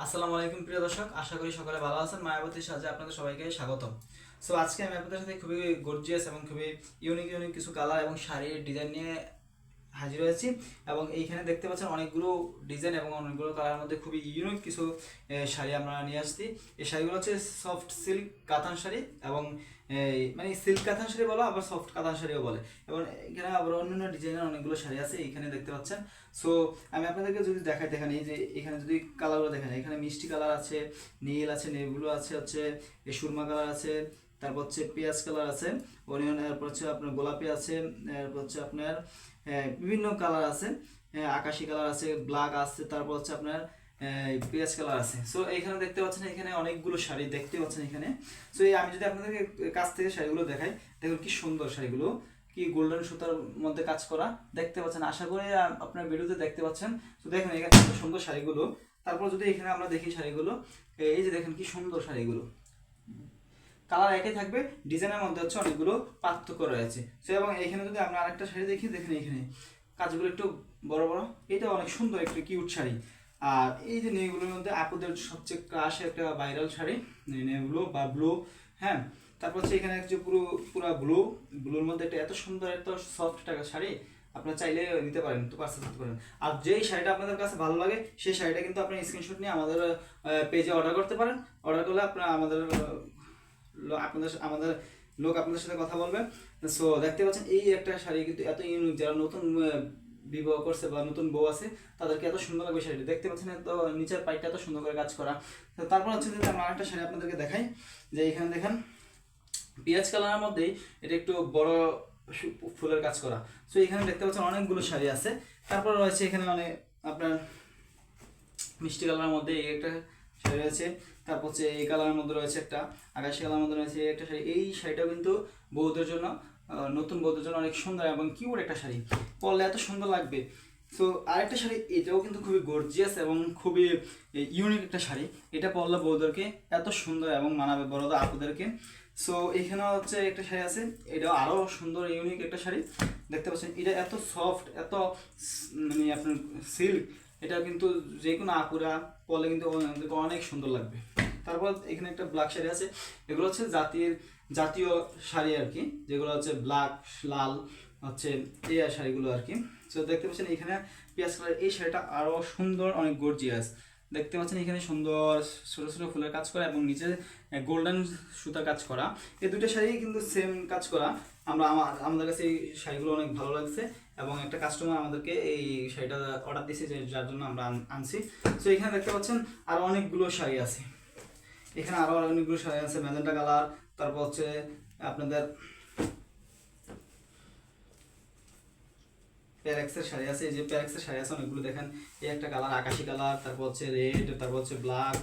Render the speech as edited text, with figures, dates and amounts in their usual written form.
আসসালামু আলাইকুম প্রিয় দর্শক, আশা করি সকলে ভালো আছেন। মায়াবতীর সাহায্যে আপনাদের সবাইকে স্বাগতম। সো আজকে আমি আপনাদের সাথে খুবই গর্জিয়াস এবং খুবই ইউনিক ইউনিক কিছু কালার এবং শাড়ির ডিজাইন নিয়ে হাজির হয়েছি। এবং এইখানে দেখতে পাচ্ছেন অনেকগুলো ডিজাইন এবং অনেকগুলো কালারের মধ্যে খুবই ইউনিক কিছু শাড়ি আমরা নিয়ে আসছি। এই শাড়িগুলো হচ্ছে সফট সিল্ক কাতান শাড়ি এবং মানে সিল্ক কাতান শাড়ি বলো, আবার সফট কাতান শাড়িও বলে। এবং এখানে আবার অন্যান্য ডিজাইনের অনেকগুলো শাড়ি আছে এইখানে দেখতে পাচ্ছেন। সো আমি আপনাদেরকে যদি দেখাই, দেখেন এই যে এখানে যদি কালারগুলো দেখেন, এখানে মিষ্টি কালার আছে, নীল আছে, নেভি আছে, হচ্ছে এই সুরমা কালার আছে, তারপর হচ্ছে পেঁয়াজ কালার আছে, অনিয়ন, এরপর হচ্ছে আপনার গোলাপি আছে, এরপর হচ্ছে আপনার বিভিন্ন কালার আছে, আকাশি কালার আছে, ব্ল্যাক আছে, তারপর হচ্ছে আপনার পেঁয়াজ কালার আছে। সো এখানে দেখতে পাচ্ছেন, এখানে অনেকগুলো শাড়ি দেখতে পাচ্ছেন এখানে। সো এই আমি যদি আপনাদেরকে কাছ থেকে শাড়িগুলো দেখাই, দেখুন কি সুন্দর শাড়িগুলো, কি গোল্ডেন সুতার মধ্যে কাজ করা দেখতে পাচ্ছেন। আশা করি আপনার ভিডিওতে দেখতে পাচ্ছেন। তো দেখুন এখানে এত সুন্দর শাড়িগুলো। তারপর যদি এখানে আমরা দেখি শাড়িগুলো, এই যে দেখেন কি সুন্দর শাড়িগুলো, কালার একই থাকবে, ডিজাইনের মধ্যে হচ্ছে অনেকগুলো পার্থক্য রয়েছে। সো এবং এখানে যদি আমরা আরেকটা শাড়ি দেখি, দেখেন এখানে কাজগুলো একটু বড় বড়, এটা অনেক সুন্দর একটা কিউট শাড়ি। আর এই যে নেগুলোর মধ্যে আপুদের সবচেয়ে ক্রাশ একটা ভাইরাল শাড়ি, নেগুলো বা ব্লু। হ্যাঁ, তারপর হচ্ছে এখানে হচ্ছে পুরো ব্লুর মধ্যে একটা এত সুন্দর এত সফট একটা শাড়ি, আপনারা চাইলে নিতে পারেন, তো পারচেজ করতে পারেন। আর যেই শাড়িটা আপনাদের কাছে ভালো লাগে সেই শাড়িটা কিন্তু আপনি স্ক্রিনশট নিয়ে আমাদের পেজে অর্ডার করতে পারেন। অর্ডার করলে আপনারা আমাদের লোক আপনাদের সাথে কথা বলবে। সো দেখতে পাচ্ছেন এই একটা শাড়ি কিন্তু এত ইউনিক, যারা নতুন বিবাহ করছে বা নতুন বউ আছে তাদেরকে এত সুন্দর লাগবে শাড়িটা। দেখতে পাচ্ছেন এত নিচের পাইটা এত সুন্দর করে কাজ করা। তারপর হচ্ছে যদি আমরা আরেকটা শাড়ি আপনাদেরকে দেখাই, যে এখানে দেখেন পেঁয়াজ কালারের মধ্যেই এটা একটু বড় ফুলের কাজ করা। সো এখানে দেখতে পাচ্ছেন অনেকগুলো শাড়ি আছে। তারপর রয়েছে এখানে অনেক আপনার মিষ্টি কালারের মধ্যে এই একটা শাড়ি রয়েছে। তারপর হচ্ছে এই কালারের মধ্যে রয়েছে একটা, আকাশি কালারের মধ্যে রয়েছে একটা শাড়ি। এই শাড়িটাও কিন্তু বউদের জন্য, নতুন বউদের জন্য অনেক সুন্দর এবং কিউট একটা শাড়ি, পরলে এত সুন্দর লাগবে। সো আরেকটা শাড়ি, এটাও কিন্তু খুবই গর্জিয়াস এবং খুবই ইউনিক একটা শাড়ি। এটা পরলে বউদেরকে এত সুন্দর এবং মানাবে বড়দের আপুদেরকে। সো এখানে হচ্ছে একটা শাড়ি আছে, এটাও আরও সুন্দর ইউনিক একটা শাড়ি। দেখতে পাচ্ছেন এটা এত সফট, এত মানে আপনার সিল্ক, এটা কিন্তু যে কোনো আপুরা পরলে কিন্তু অনেক সুন্দর লাগবে। তারপর এখানে একটা ব্ল্যাক শাড়ি আছে, এগুলো হচ্ছে জাতীয় শাড়ি আর কি, যেগুলো হচ্ছে ব্ল্যাক লাল হচ্ছে এই শাড়িগুলো আর কি। সো দেখতে পাচ্ছেন এখানে পেঁয়াজ কালার এই শাড়িটা আরও সুন্দর, অনেক গর্জিয়াস। দেখতে পাচ্ছেন এখানে সুন্দর ছোটো ছোটো ফুলের কাজ করা এবং নিচে গোল্ডেন সুতার কাজ করা। এই দুটো শাড়ি কিন্তু সেম কাজ করা। আমাদের কাছে এই শাড়িগুলো অনেক ভালো লাগছে এবং একটা কাস্টমার আমাদেরকে এই শাড়িটা অর্ডার দিয়েছে, যার জন্য আমরা আনছি। সো এখানে দেখতে পাচ্ছেন আরও অনেকগুলো শাড়ি আছে, এখানে আরও অনেকগুলো শাড়ি আছে ম্যাজেন্টা কালার। তারপর হচ্ছে আপনাদের প্যারেক্সের শাড়ি আছে, এই যে প্যারেক্সের শাড়ি আছে অনেকগুলো, দেখেন এই একটা কালার আকাশি কালার, তারপর হচ্ছে রেড, তারপর হচ্ছে ব্ল্যাক।